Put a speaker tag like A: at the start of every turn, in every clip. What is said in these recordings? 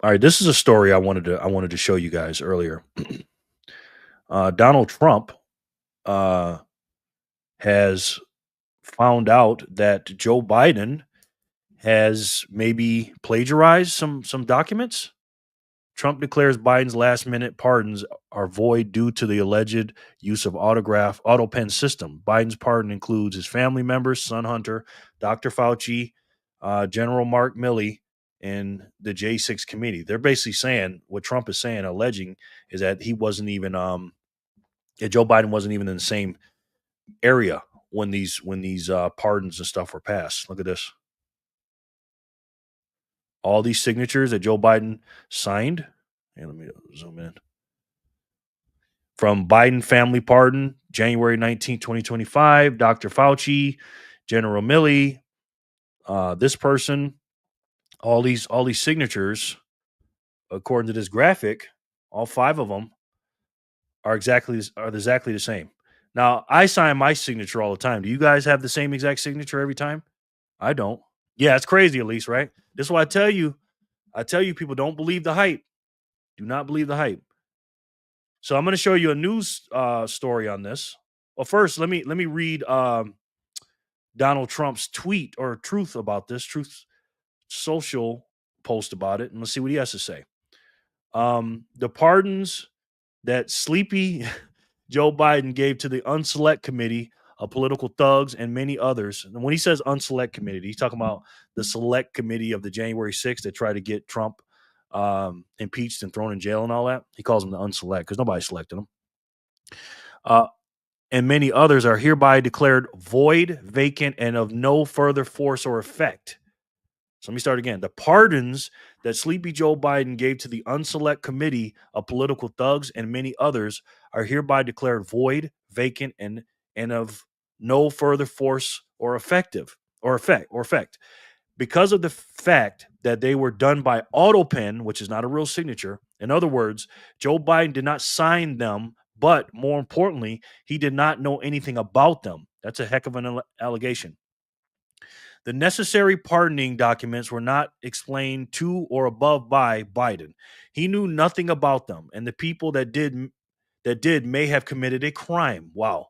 A: All right, this is a story I wanted to show you guys earlier. Donald Trump uh, has found out that Joe Biden has maybe plagiarized some documents. Trump declares Biden's last minute pardons are void due to the alleged use of auto pen system. Biden's pardon includes his family members, son Hunter, Dr. Fauci, General Mark Milley, and the J6 committee. They're basically saying what Trump is saying, alleging, is that he wasn't even that Joe Biden wasn't even in the same area when these pardons and stuff were passed. Look at this. All these signatures that Joe Biden signed. And let me zoom in. From Biden family pardon, January 19th, 2025, Dr. Fauci, General Milley, this person, all these signatures, according to this graphic, all five of them are exactly the same. Now, I sign my signature all the time. Do you guys have the same exact signature every time? I don't. Yeah, it's crazy, at least, right? This is why I tell you. I tell you, people don't believe the hype. Do not believe the hype. So I'm going to show you a news story on this. Well, first, let me read Donald Trump's tweet or truth about this. Truth Social post about it, and let's see what he has to say. The pardons that sleepy Joe Biden gave to the unselect committee of political thugs and many others. And when he says unselect committee, he's talking about the select committee of the January 6th that tried to get Trump impeached and thrown in jail and all that. He calls them the unselect because nobody selected them. Uh, and many others are hereby declared void, vacant, and of no further force or effect. So let me start again. The pardons that Sleepy Joe Biden gave to the unselect committee of political thugs and many others are hereby declared void, vacant, and of no further force or effect because of the fact that they were done by auto pen, which is not a real signature. In other words, Joe Biden did not sign them, but more importantly, he did not know anything about them. That's a heck of an allegation. The necessary pardoning documents were not explained to or above by Biden. He knew nothing about them, and the people that did may have committed a crime. Wow.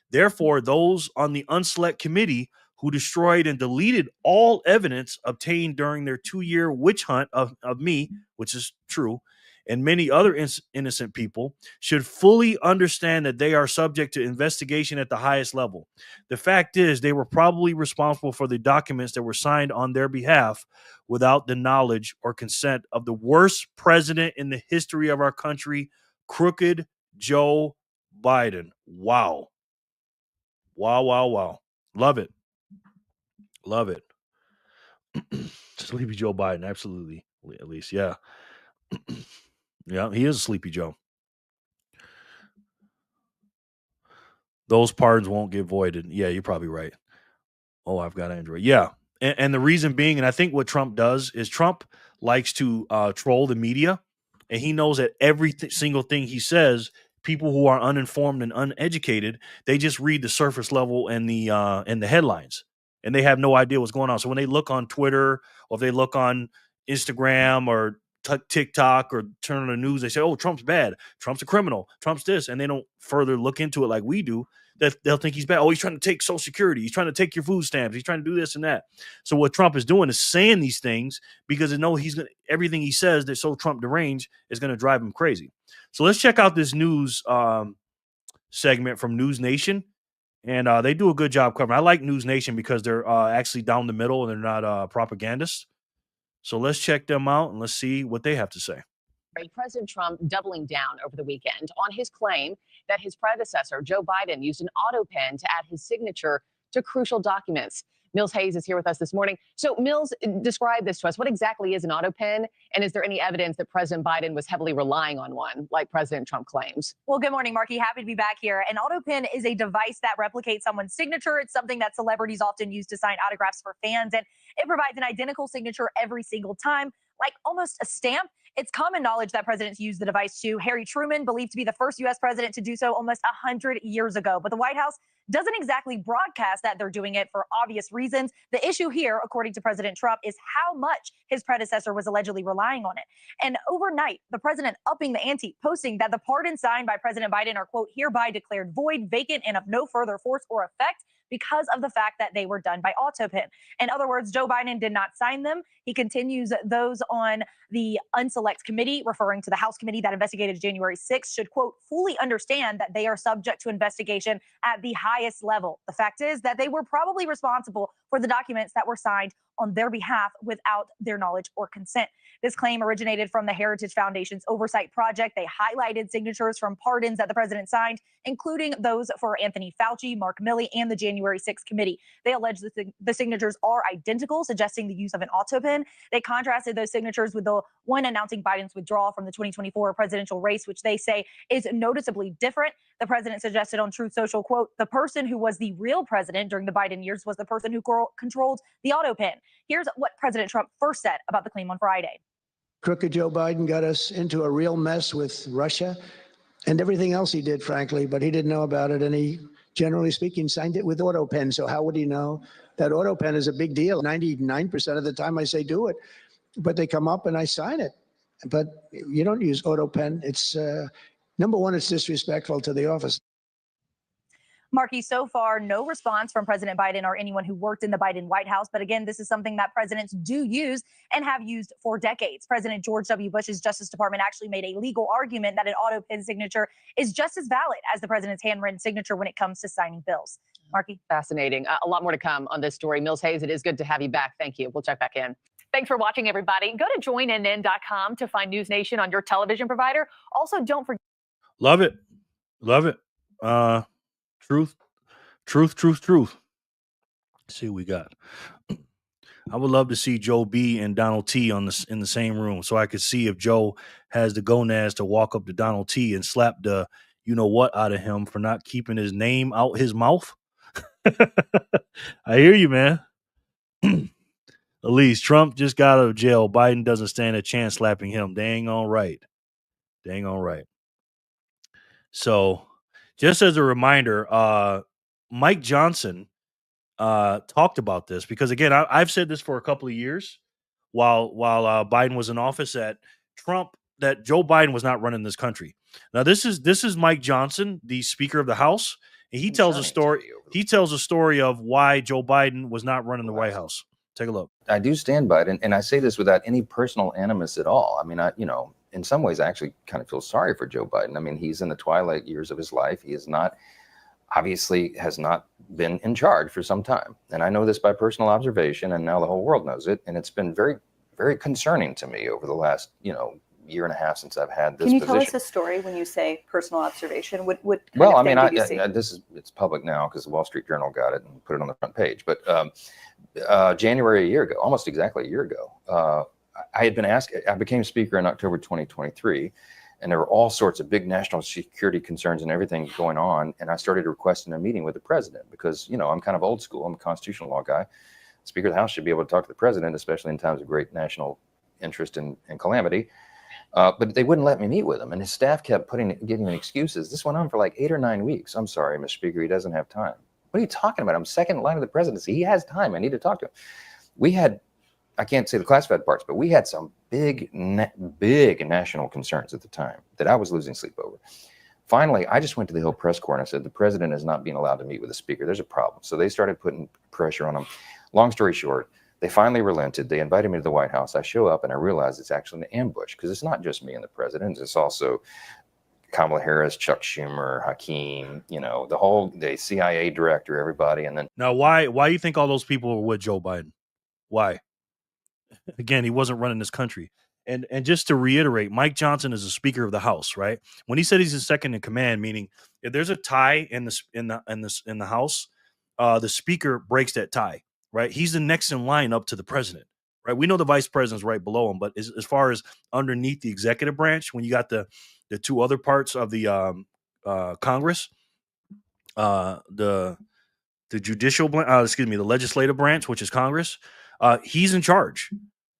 A: Therefore, those on the unselect committee who destroyed and deleted all evidence obtained during their 2-year witch hunt of me, which is true, and many other innocent people, should fully understand that they are subject to investigation at the highest level. The fact is, they were probably responsible for the documents that were signed on their behalf without the knowledge or consent of the worst president in the history of our country, crooked Joe Biden. Wow. Wow, wow, wow. Love it. Love it. Sleepy Joe Biden, absolutely. At least, yeah. Yeah, he is a Sleepy Joe. Those pardons won't get voided. Yeah, you're probably right. Oh, I've got Android. Yeah. And the reason being, and I think what Trump does is Trump likes to troll the media, and he knows that every single thing he says, people who are uninformed and uneducated, they just read the surface level and the headlines, and they have no idea what's going on. So when they look on Twitter or if they look on Instagram or TikTok or turn on the news, they say, "Oh, Trump's bad. Trump's a criminal. Trump's this," and they don't further look into it like we do. That they'll think he's bad. Oh, he's trying to take Social Security. He's trying to take your food stamps. He's trying to do this and that. So what Trump is doing is saying these things because they know he's gonna everything he says that's so Trump deranged is going to drive him crazy. So let's check out this news segment from News Nation, and they do a good job covering. I like News Nation because they're actually down the middle and they're not propagandists. So let's check them out and let's see what they have to say.
B: President Trump doubling down over the weekend on his claim that his predecessor, Joe Biden, used an auto pen to add his signature to crucial documents. Mills Hayes is here with us this morning. So, Mills, describe this to us. What exactly is an auto pen? And is there any evidence that President Biden was heavily relying on one, like President Trump claims?
C: Well, good morning, Marky. Happy to be back here. An auto pen is a device that replicates someone's signature. It's something that celebrities often use to sign autographs for fans, and it provides an identical signature every single time, like almost a stamp. It's common knowledge that presidents use the device too. Harry Truman, believed to be the first U.S. president to do so almost 100 years ago. But the White House doesn't exactly broadcast that they're doing it for obvious reasons. The issue here, according to President Trump, is how much his predecessor was allegedly relying on it. And overnight, the president upping the ante, posting that the pardons signed by President Biden are, quote, hereby declared void, vacant, and of no further force or effect because of the fact that they were done by AutoPen. In other words, Joe Biden did not sign them. He continues those on the unselect committee, referring to the House committee that investigated January 6th, should, quote, fully understand that they are subject to investigation at the highest level. The fact is that they were probably responsible for the documents that were signed on their behalf without their knowledge or consent. This claim originated from the Heritage Foundation's oversight project. They highlighted signatures from pardons that the president signed, including those for Anthony Fauci, Mark Milley, and the January 6th committee. They allege that the signatures are identical, suggesting the use of an AutoPen. They contrasted those signatures with the one announcing Biden's withdrawal from the 2024 presidential race, which they say is noticeably different. The president suggested on Truth Social, quote, the person who was the real president during the Biden years was the person who controlled the AutoPen. Here's what President Trump first said about the claim on Friday.
D: Crooked Joe Biden got us into a real mess with Russia and everything else he did, frankly, but he didn't know about it. And he, generally speaking, signed it with AutoPen. So how would he know that AutoPen is a big deal? 99% of the time I say do it, but they come up and I sign it. But you don't use AutoPen. It's number one, it's disrespectful to the office.
C: Markey, so far, no response from President Biden or anyone who worked in the Biden White House. But again, this is something that presidents do use and have used for decades. President George W. Bush's Justice Department actually made a legal argument that an AutoPen signature is just as valid as the president's handwritten signature when it comes to signing bills. Markey?
B: Fascinating. A lot more to come on this story. Mills Hayes, it is good to have you back. Thank you. We'll check back in. Thanks for watching, everybody. Go to joinnn.com to find News Nation on your television provider. Also, don't forget.
A: Love it. Love it. Truth. Let's see what we got. I would love to see Joe B and Donald T in the same room so I could see if Joe has the gonads to walk up to Donald T and slap the you know what out of him for not keeping his name out his mouth. I hear you, man. Elise, Trump just got out of jail. Biden doesn't stand a chance slapping him. Dang all right. So just as a reminder, Mike Johnson talked about this because, again, I've said this for a couple of years while Biden was in office that Joe Biden was not running this country. Now, this is Mike Johnson, the Speaker of the House, and he tells a story. He tells a story of why Joe Biden was not running the White House. Take a look.
E: I do stand by it, and I say this without any personal animus at all. I mean, in some ways, I actually kind of feel sorry for Joe Biden. I mean, he's in the twilight years of his life. He has not been in charge for some time. And I know this by personal observation, and now the whole world knows it. And it's been very, very concerning to me over the last, year and a half since I've had this position. Can you tell us a story when you say personal observation? Well, I mean, it's public now because the Wall Street Journal got it and put it on the front page. But January a year ago, almost exactly a year ago, I had been asked, I became speaker in October 2023, and there were all sorts of big national security concerns and everything going on. And I started requesting a meeting with the president because, I'm kind of old school. I'm a constitutional law guy. Speaker of the House should be able to talk to the president, especially in times of great national interest and calamity. But they wouldn't let me meet with him. And his staff kept giving me excuses. This went on for like 8 or 9 weeks. I'm sorry, Mr. Speaker, he doesn't have time. What are you talking about? I'm second in line of the presidency. He has time. I need to talk to him. I can't say the classified parts, but we had some big national concerns at the time that I was losing sleep over. Finally, I just went to the Hill press corps and I said, the president is not being allowed to meet with the speaker. There's a problem. So they started putting pressure on him. Long story short, they finally relented. They invited me to the White House. I show up and I realize it's actually an ambush because it's not just me and the president. It's also Kamala Harris, Chuck Schumer, Hakeem, the CIA director, everybody. And then
A: now, why you think all those people were with Joe Biden? Why? Again, he wasn't running this country. And just to reiterate, Mike Johnson is the Speaker of the House, right? When he said he's the second in command, meaning if there's a tie in the House, the Speaker breaks that tie, right? He's the next in line up to the president, right? We know the vice president's right below him, but as far as underneath the executive branch, when you got the two other parts of the Congress, the judicial, the legislative branch, which is Congress, he's in charge.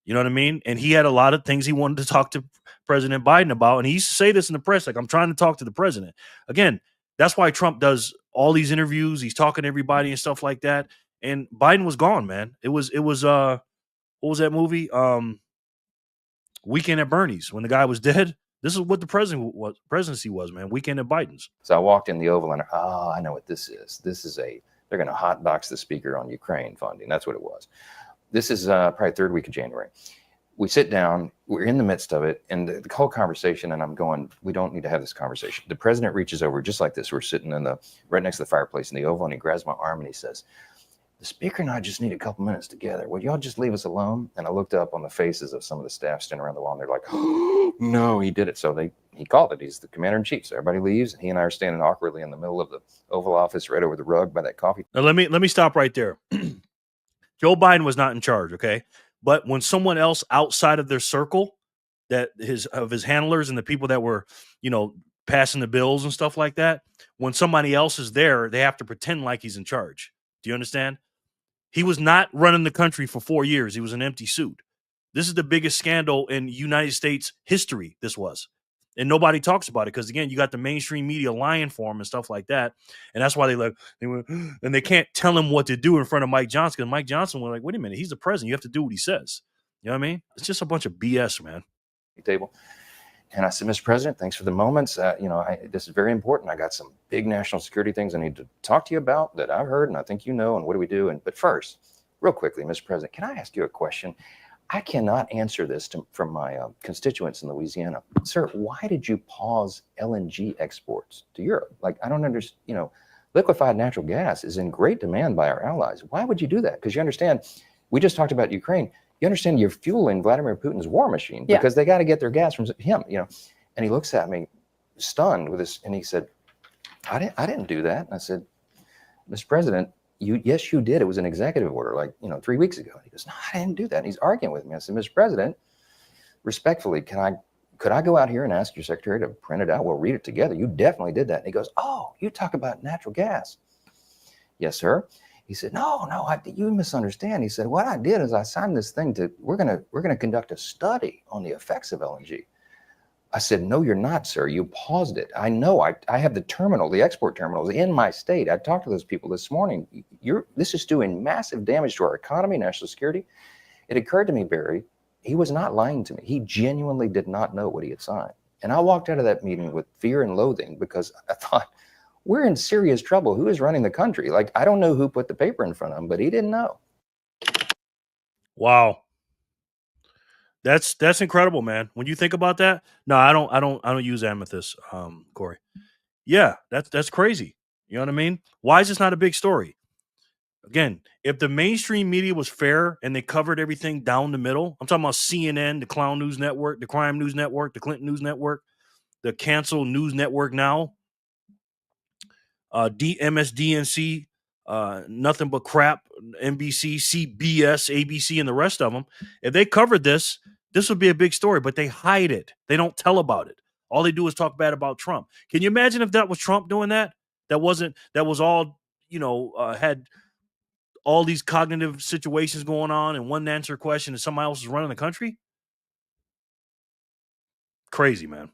A: You know what I mean? And he had a lot of things he wanted to talk to President Biden about. And he used to say this in the press, like, I'm trying to talk to the president. Again, that's why Trump does all these interviews. He's talking to everybody and stuff like that. And Biden was gone, man. It was what was that movie? Weekend at Bernie's, when the guy was dead. This is what the presidency was, man. Weekend at Biden's.
E: So I walked in the Oval and I know what this is. This is they're going to hotbox the speaker on Ukraine funding. That's what it was. This is probably third week of January. We sit down, we're in the midst of it, and the whole conversation, and I'm going, we don't need to have this conversation. The president reaches over just like this. We're sitting right next to the fireplace in the Oval, and he grabs my arm and he says, the speaker and I just need a couple minutes together. Would y'all just leave us alone? And I looked up on the faces of some of the staff standing around the wall, and they're like, oh, no, he did it. So he called it. He's the commander-in-chief. So everybody leaves, and he and I are standing awkwardly in the middle of the Oval Office right over the rug by that coffee.
A: Now, let me stop right there. Joe Biden was not in charge, okay? But when someone else outside of their circle, of his handlers and the people that were, passing the bills and stuff like that, when somebody else is there, they have to pretend like he's in charge. Do you understand? He was not running the country for 4 years. He was an empty suit. This is the biggest scandal in United States history. This was. And nobody talks about it because, again, you got the mainstream media lying for him and stuff like that. And that's why they went, and they can't tell him what to do in front of Mike Johnson. Because Mike Johnson was like, wait a minute, he's the president. You have to do what he says. You know what I mean? It's just a bunch of BS, man.
E: Table. And I said, Mr. President, thanks for the moments. This is very important. I got some big national security things I need to talk to you about that I've heard, and I think you know, and what do we do? But first, real quickly, Mr. President, can I ask you a question? I cannot answer this from my constituents in Louisiana. Sir, why did you pause LNG exports to Europe? Like, I don't understand, liquefied natural gas is in great demand by our allies. Why would you do that? Because you understand, we just talked about Ukraine. You understand you're fueling Vladimir Putin's war machine because they got to get their gas from him, And he looks at me stunned with this, and he said, I didn't do that. And I said, Mr. President, yes, you did. It was an executive order 3 weeks ago. And he goes, no, I didn't do that. And he's arguing with me. I said, Mr. President, respectfully, could I go out here and ask your secretary to print it out? We'll read it together. You definitely did that. And he goes, oh, you talk about natural gas. Yes, sir. He said, no, you misunderstand. He said, what I did is I signed this thing we're gonna conduct a study on the effects of LNG. I said, no, you're not, sir. You paused it. I know. I have the export terminals in my state. I talked to those people this morning. This is doing massive damage to our economy, national security. It occurred to me, Barry, he was not lying to me. He genuinely did not know what he had signed. And I walked out of that meeting with fear and loathing because I thought, we're in serious trouble. Who is running the country? I don't know who put the paper in front of him, but he didn't know.
A: Wow. That's incredible, man. When you think about that, no, I don't use amethyst, Corey. Yeah, that's crazy. You know what I mean? Why is this not a big story? Again, if the mainstream media was fair and they covered everything down the middle, I'm talking about CNN, the Clown News Network, the Crime News Network, the Clinton News Network, the Cancel News Network Now, MSDNC, Nothing But Crap, NBC, CBS, ABC, and the rest of them. If they covered this would be a big story, but they hide it. They don't tell about it. All they do is talk bad about Trump. Can you imagine if that was Trump doing that? That was all, had all these cognitive situations going on and one answer question and somebody else is running the country? Crazy, man.